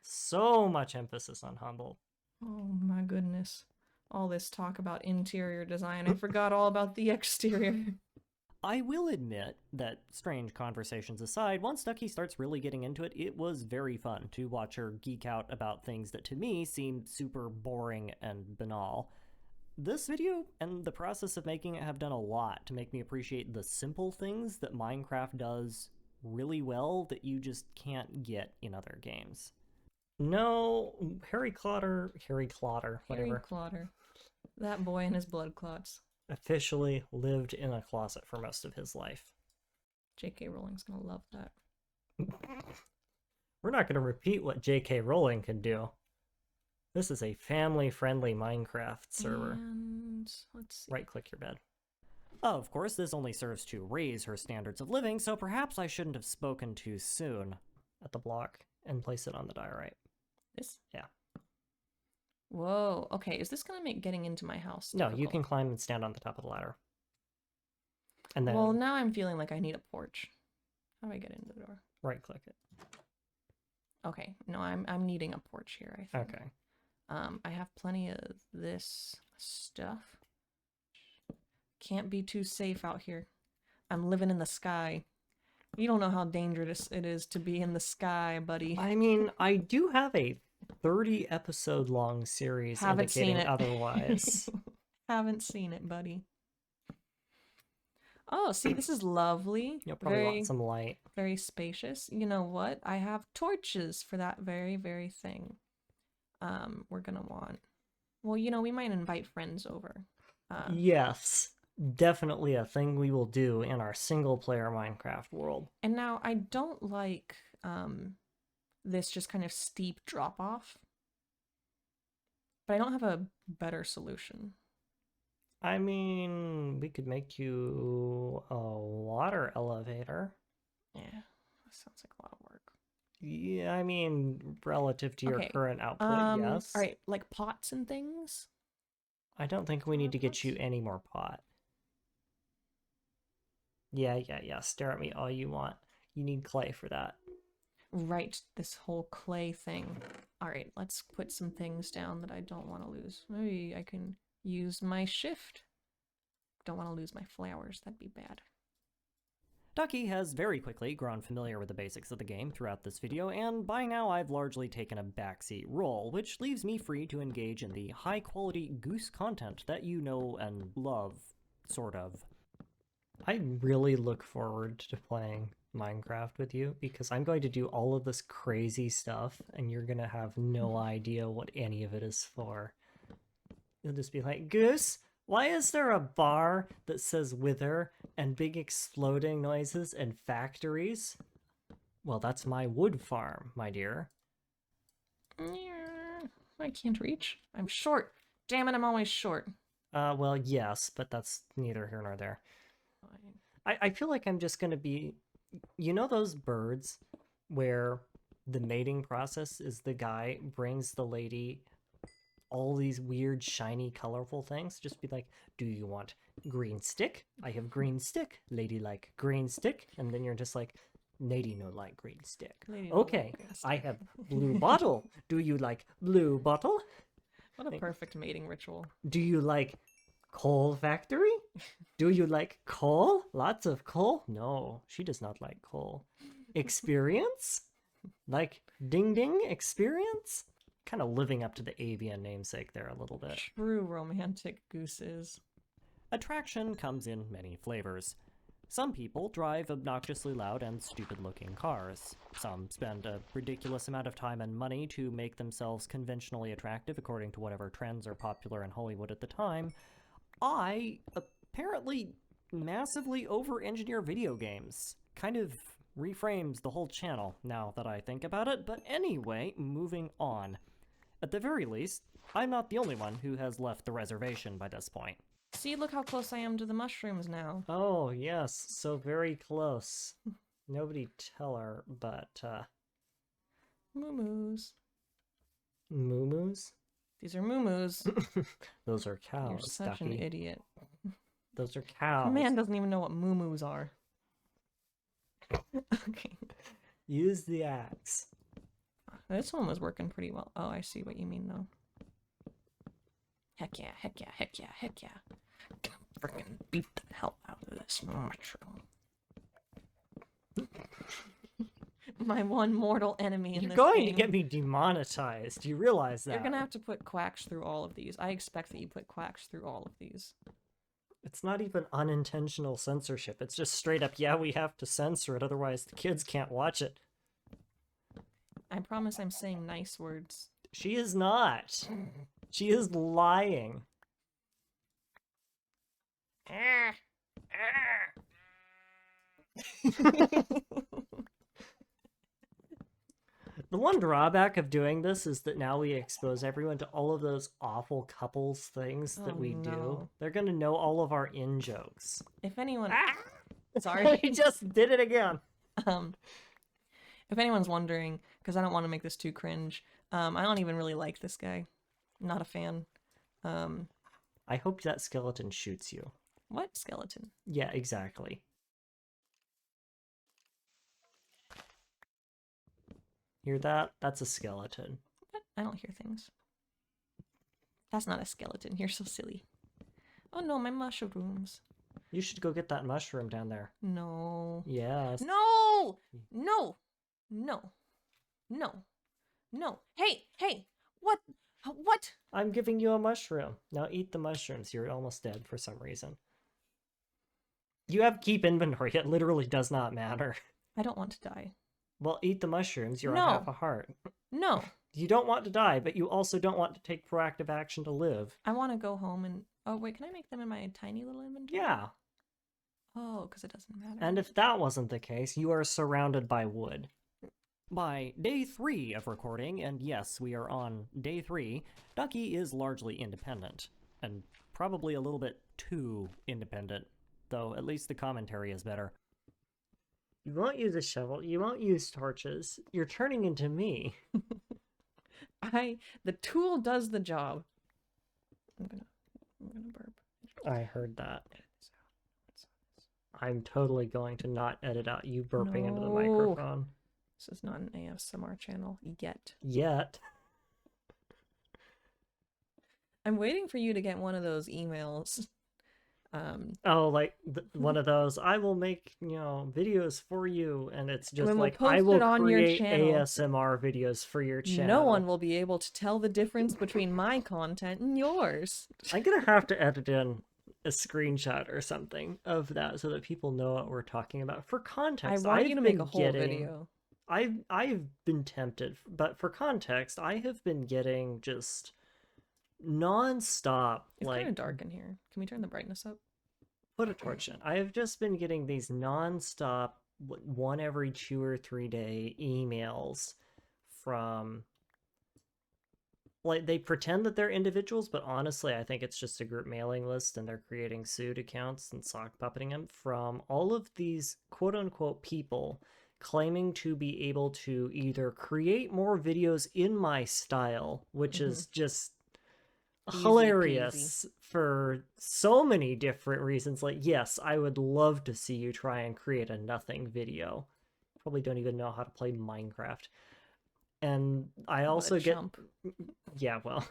So much emphasis on humble. Oh my goodness. All this talk about interior design. I forgot all about the exterior. I will admit that, strange conversations aside, once Ducky starts really getting into it, it was very fun to watch her geek out about things that to me seemed super boring and banal. This video and the process of making it have done a lot to make me appreciate the simple things that Minecraft does really well that you just can't get in other games. No, Harry Clotter, whatever. Harry Clotter. That boy and his blood clots. Officially lived in a closet for most of his life. J.K. Rowling's gonna love that. We're not going to repeat what J.K. Rowling can do. This is a family-friendly Minecraft server. And let's see. Right-click your bed. Oh, of course, this only serves to raise her standards of living, so perhaps I shouldn't have spoken too soon at the block and place it on the diorite. This? Yeah. Whoa. Okay, is this gonna make getting into my house No, difficult? you can climb and stand on the top of the ladder. And then Well, now I'm feeling like I need a porch. How do I get into the door? right-click it. Okay, no, I'm needing a porch here, I think. Okay. I have plenty of this stuff. Can't be too safe out here. I'm living in the sky. You don't know how dangerous it is to be in the sky, buddy. I mean, I do have a 30 episode long series Haven't seen indicating it. otherwise. Haven't seen it, buddy. Oh, see, this is lovely. You'll probably very, want some light. very spacious. You know what? I have torches for that very, very thing. We're gonna want. Well, you know, we might invite friends over. Yes, definitely a thing we will do in our single player Minecraft world. And now I don't like this just kind of steep drop off. But I don't have a better solution. I mean, we could make you a water elevator. Yeah, that sounds like a lot of work. Yeah, I mean, relative to your Okay, current output, yes. All right, like pots and things. I don't think we need to get you any more pot. Yeah. Stare at me all you want. You need clay for that. Right, this whole clay thing. All right, let's put some things down that I don't want to lose. Maybe I can use my shift. Don't want to lose my flowers. That'd be bad. Ducky has very quickly grown familiar with the basics of the game throughout this video, and by now I've largely taken a backseat role, which leaves me free to engage in the high-quality Goose content that you know and love, sort of. I really look forward to playing Minecraft with you, because I'm going to do all of this crazy stuff, and you're gonna have no idea what any of it is for. You'll just be like, Goose, why is there a bar that says wither and big exploding noises and factories? Well, that's my wood farm, my dear. I can't reach. I'm short. Damn it, I'm always short. Well, yes, but that's neither here nor there. Fine. I feel like I'm just gonna be... You know those birds where the mating process is the guy brings the lady all these weird, shiny, colorful things? Just be like, do you want green stick? I have green stick. Lady like green stick. And then you're just like, lady no like green stick. Lady no Okay, like green I stick. have blue bottle. Do you like blue bottle? What a perfect mating ritual. Do you like coal factory? Do you like coal? Lots of coal? No, she does not like coal. Experience? Like ding ding experience? Kind of living up to the avian namesake there a little bit. True romantic gooses. Attraction comes in many flavors. Some people drive obnoxiously loud and stupid-looking cars. Some spend a ridiculous amount of time and money to make themselves conventionally attractive according to whatever trends are popular in Hollywood at the time. I apparently massively over-engineer video games. Kind of reframes the whole channel now that I think about it, but anyway, moving on. At the very least, I'm not the only one who has left the reservation by this point. See, look how close I am to the mushrooms now. Oh, yes, so very close. Nobody tell her, but, Moo-moos. Moo-moos? These are moo-moos. Those are cows, You're such an Ducky. idiot. Those are cows. Man doesn't even know what moo-moos are. Okay. Use the axe. This one was working pretty well. Oh, I see what you mean, though. Heck yeah, heck yeah, heck yeah, heck yeah. Freaking beat the hell out of this mushroom. My one mortal enemy in You're this going to game. get me demonetized. Do you realize that? You're gonna have to put quacks through all of these. I expect that you put quacks through all of these. It's not even unintentional censorship. It's just straight up, yeah, we have to censor it, otherwise the kids can't watch it. I promise I'm saying nice words. She is not. She is lying. The one drawback of doing this is that now we expose everyone to all of those awful couples things that Oh, we do. no. They're gonna know all of our in-jokes. If anyone... Ah! Sorry. I just did it again. If anyone's wondering, because I don't want to make this too cringe, I don't even really like this guy. Not a fan. I hope that skeleton shoots you. What skeleton? Yeah, exactly. Hear that? That's a skeleton. What? I don't hear things. That's not a skeleton. You're so silly. Oh no, my mushrooms. You should go get that mushroom down there. No. Yes. No! No! No. No. No. Hey! Hey! What? What? I'm giving you a mushroom. Now eat the mushrooms. You're almost dead for some reason. You have keep inventory. It literally does not matter. I don't want to die. Well, eat the mushrooms. You're No. on half a heart. No. You don't want to die, but you also don't want to take proactive action to live. I want to go home and... Oh, wait, can I make them in my tiny little inventory? Yeah. Oh, because it doesn't matter. And if that wasn't the case, you are surrounded by wood. By day 3 of recording, and yes, we are on day 3, Ducky is largely independent, and probably a little bit too independent, though at least the commentary is better. You won't use a shovel. You won't use torches. You're turning into me. The tool does the job. I'm gonna burp. I heard that. I'm totally going to not edit out you burping into the No. microphone. This is not an ASMR channel yet. Yet. I'm waiting for you to get one of those emails. Oh, like one of those, I will make, videos for you, and it's just then we'll like, post I will it on your create channel. ASMR videos for your channel. No one will be able to tell the difference between my content and yours. I'm gonna have to edit in a screenshot or something of that so that people know what we're talking about. For I context, want I've you to make been a whole getting... video. I've been tempted, but for context, I have been getting just non-stop, It's like, kind of dark in here. Can we turn the brightness up? put a torch in. I have just been getting these non-stop, one every 2 or 3 day emails from, like, they pretend that they're individuals, but honestly, I think it's just a group mailing list, and they're creating suit accounts and sock puppeting them from all of these quote-unquote people claiming to be able to either create more videos in my style, which is just Easy hilarious for so many different reasons. Like, yes, I would love to see you try and create a nothing video. Probably don't even know how to play Minecraft. And I also get... Yeah, well...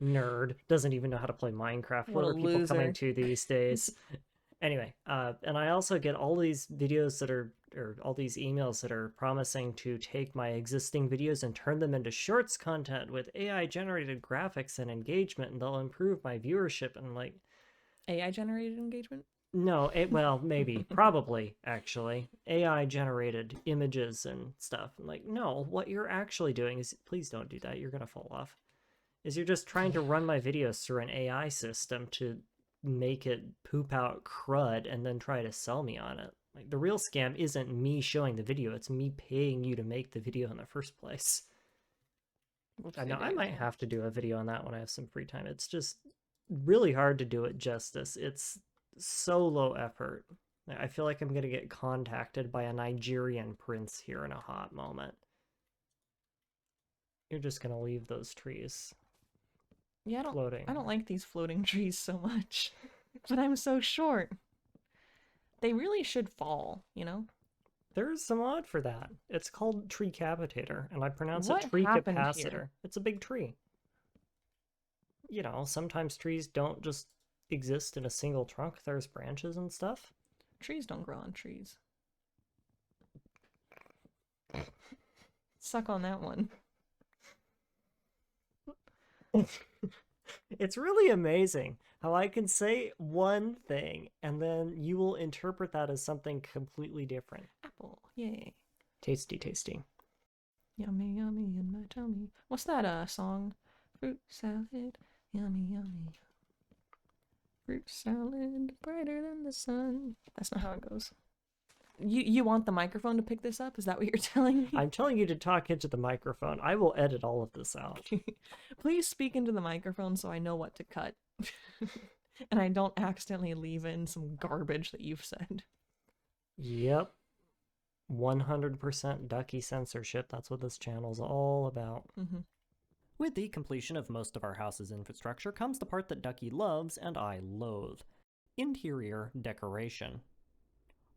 Nerd. Doesn't even know how to play Minecraft. What are people coming to these days? Anyway, and I also get all these videos that are, or all these emails that are promising to take my existing videos and turn them into shorts content with AI-generated graphics and engagement, and they'll improve my viewership. And like, AI-generated engagement? no, well, maybe, probably, actually, AI-generated images and stuff. And like, no, what you're actually doing is, please don't do that. You're gonna fall off. Is you're just trying to run my videos through an AI system to make it poop out crud and then try to sell me on it. Like, the real scam isn't me showing the video, it's me paying you to make the video in the first place. I know I might have to do a video on that when I have some free time. It's just really hard to do it justice. It's so low effort. I feel like I'm gonna get contacted by a Nigerian prince here in a hot moment. You're just gonna leave those trees. Yeah, floating. I don't like these floating trees so much. But I'm so short. They really should fall, you know? There's a mod for that. It's called Tree Capitator, and I pronounce What it Tree happened Capacitor. here? It's a big tree. You know, sometimes trees don't just exist in a single trunk. There's branches and stuff. Trees don't grow on trees. Suck on that one. It's really amazing how I can say one thing and then you will interpret that as something completely different. Apple, yay. Tasty, tasty. Yummy, yummy in my tummy. What's that song? Fruit salad, yummy, yummy. Fruit salad, brighter than the sun. That's not how it goes. You want the microphone to pick this up? Is that what you're telling me? I'm telling you to talk into the microphone. I will edit all of this out. Please speak into the microphone so I know what to cut. And I don't accidentally leave in some garbage that you've said. Yep. 100% Ducky censorship. That's what this channel's all about. Mm-hmm. With the completion of most of our house's infrastructure comes the part that Ducky loves and I loathe. Interior decoration.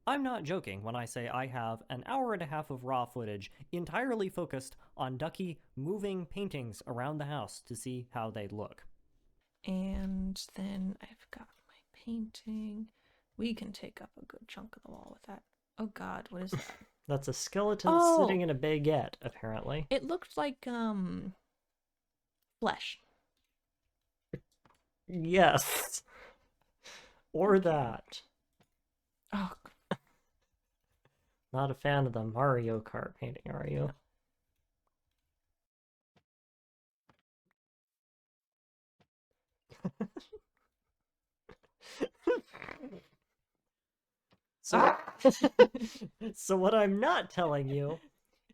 I'm not joking when I say I have an hour and a half of raw footage entirely focused on Ducky moving paintings around the house to see how they look. And then I've got my painting. We can take up a good chunk of the wall with that. Oh god, what is that? That's a skeleton sitting in a baguette, apparently. It looked like, flesh. Yes. Or that. Oh, Not a fan of the Mario Kart painting, are you? So what I'm not telling you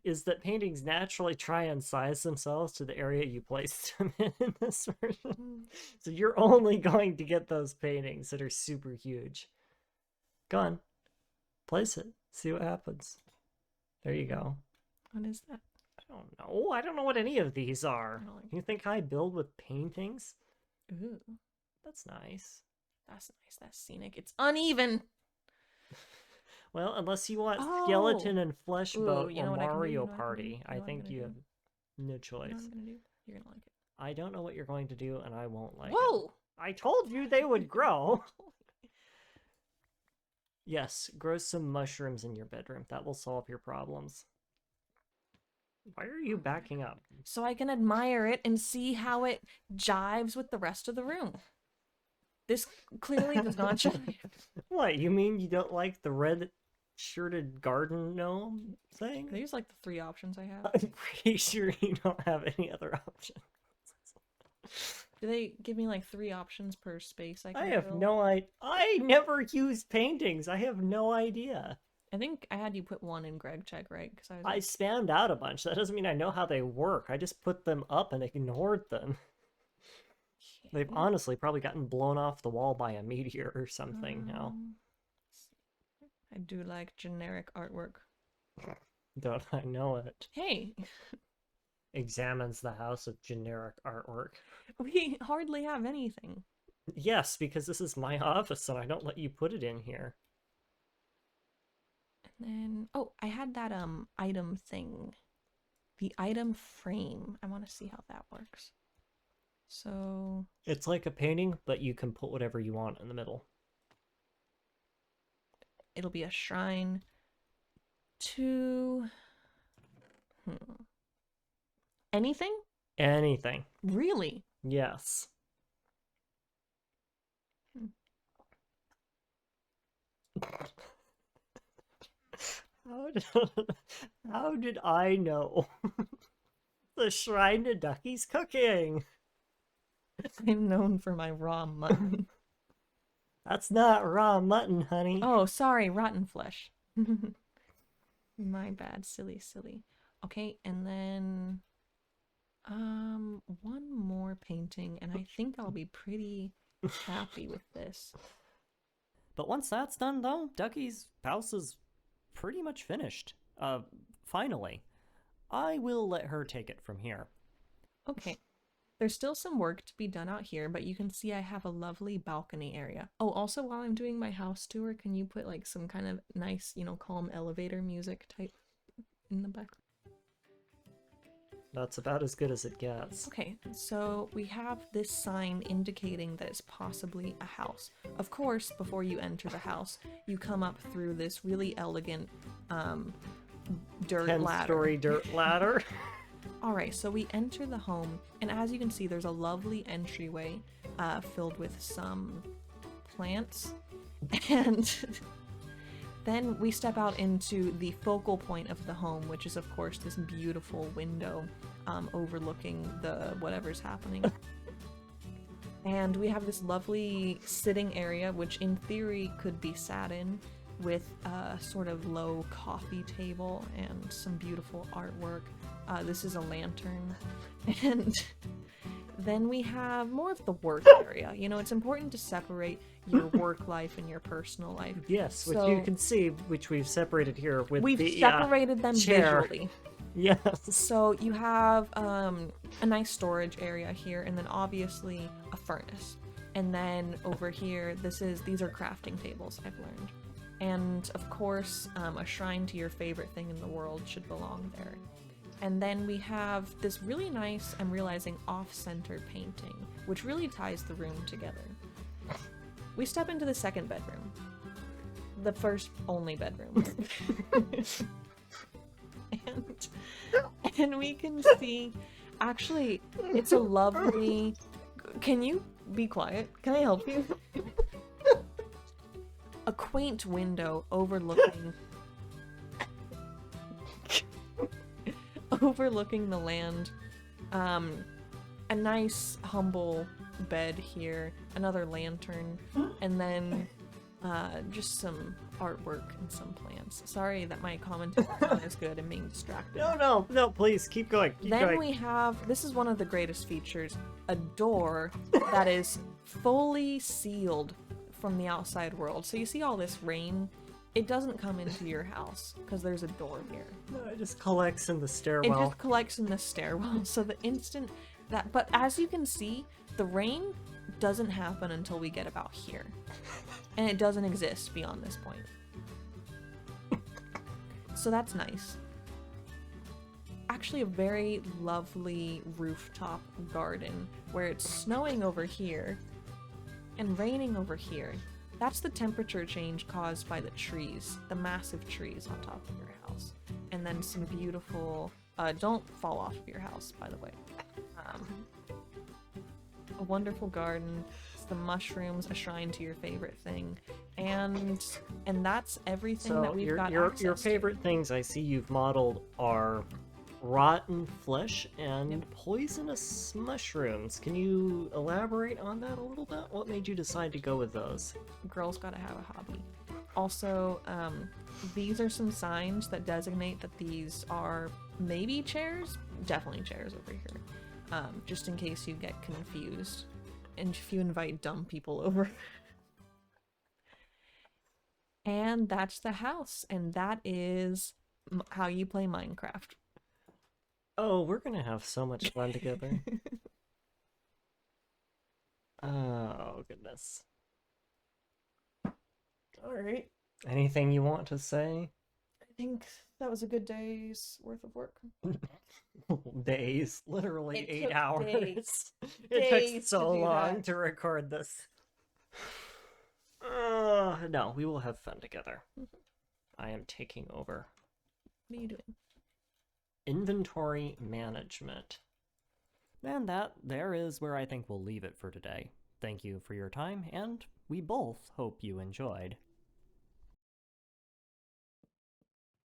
is that paintings naturally try and size themselves to the area you placed them in this version. So you're only going to get those paintings that are super huge. Go on. Place it. See what happens. There you go. what is that? I don't know. I don't know what any of these are. I don't like- You think I build with paintings? Ooh, That's nice. that's nice. That's scenic. It's uneven. Well, unless you want Oh! skeleton and flesh Ooh, boat you know or what I can do? Mario You know what I can do? Party, You know I what I'm think gonna you do? have no You know choice. what I'm gonna do? You're gonna like it. I don't know what you're going to do, and I won't like it. Whoa! I told you they would grow. Yes, grow some mushrooms in your bedroom. That will solve your problems. Why are you backing up? So I can admire it and see how it jives with the rest of the room. This clearly does not jive. What, you mean you don't like the red shirted garden gnome thing? These like the 3 options I have. I'm pretty sure you don't have any other options. Do they give me like 3 options per space I can I have fill? no idea. I never use paintings. I have no idea. I think I had you put 1 in Greg check, right? Because I was I like, spammed out a bunch. That doesn't mean I know how they work. I just put them up and ignored them. They've okay. honestly probably gotten blown off the wall by a meteor or something now. I do like generic artwork. Don't I know it? Hey, Examines the house of generic artwork. we hardly have anything. Yes, because this is my office and I don't let you put it in here. And then, oh, I had that item thing. The item frame. I want to see how that works. So, It's like a painting, but you can put whatever you want in the middle. it'll be a shrine to anything? Anything. Really? Yes. How did I know? The shrine to Ducky's cooking. I'm known for my raw mutton. That's not raw mutton, honey. Oh, sorry, rotten flesh. My bad, silly. Okay, and then one more painting and I think I'll be pretty happy with this. But once that's done, though, Ducky's house is pretty much finished. Finally. I will let her take it from here. Okay. There's still some work to be done out here, but you can see I have a lovely balcony area. Oh, also while I'm doing my house tour, can you put like some kind of nice, you know, calm elevator music type in the back? That's about as good as it gets. Okay, so we have this sign indicating that it's possibly a house. Of course, before you enter the house, you come up through this really elegant dirt ladder. 10-story dirt ladder. Alright, so we enter the home, and as you can see, there's a lovely entryway filled with some plants. And then we step out into the focal point of the home, which is, of course, this beautiful window overlooking the whatever's happening. And we have this lovely sitting area, which in theory could be sat in. with a sort of low coffee table and some beautiful artwork. This is a lantern. And then we have more of the work area. You know, it's important to separate your work life and your personal life. Yes, which So- you can see, which we've separated here with We've the separated them chair. visually. Yes. So you have a nice storage area here, and then obviously a furnace. And then over here, these are crafting tables, I've learned. And of course, a shrine to your favorite thing in the world should belong there. And then we have this really nice, I'm realizing, off-center painting, which really ties the room together. We step into the second bedroom. The first only bedroom. And we can see, actually, it's a lovely... Can you be quiet? Can I help you? A quaint window overlooking the land. A nice humble bed here, another lantern, and then just some artwork and some plants. Sorry that my commentary is not as good and being distracted. No, please, keep going. Keep Then going. we have, this is one of the greatest features, a door that is fully sealed from the outside world. So you see all this rain, it doesn't come into your house because there's a door here. No, it just collects in the It stairwell. just collects in the stairwell. So the instant that, but as you can see, the rain doesn't happen until we get about here. And it doesn't exist beyond this point. So that's nice. Actually a very lovely rooftop garden where it's snowing over here and raining over here. That's the temperature change caused by the trees, the massive trees on top of your house. And then some beautiful, don't fall off of your house, by the way. A wonderful garden, some mushrooms, a shrine to your favorite thing, and that's everything So that we've got your access favorite things I see you've modeled are rotten flesh and poisonous mushrooms. Can you elaborate on that a little bit? What made you decide to go with those? to. Girls gotta have a hobby. Also, these are some signs that designate that these are maybe chairs, definitely chairs over here. Just in case you get confused. And if you invite dumb people over. And that's the house. And that is how you play Minecraft. Oh, we're gonna have so much fun together. Oh, goodness. Alright. Anything you want to say? I think that was a good day's worth of work. Days, literally It 8 took hours. days. It Days took to so do long that. to record this. No, we will have fun together. I am taking over. What are you doing? Inventory management. And that there is where I think we'll leave it for today. Thank you for your time, and we both hope you enjoyed.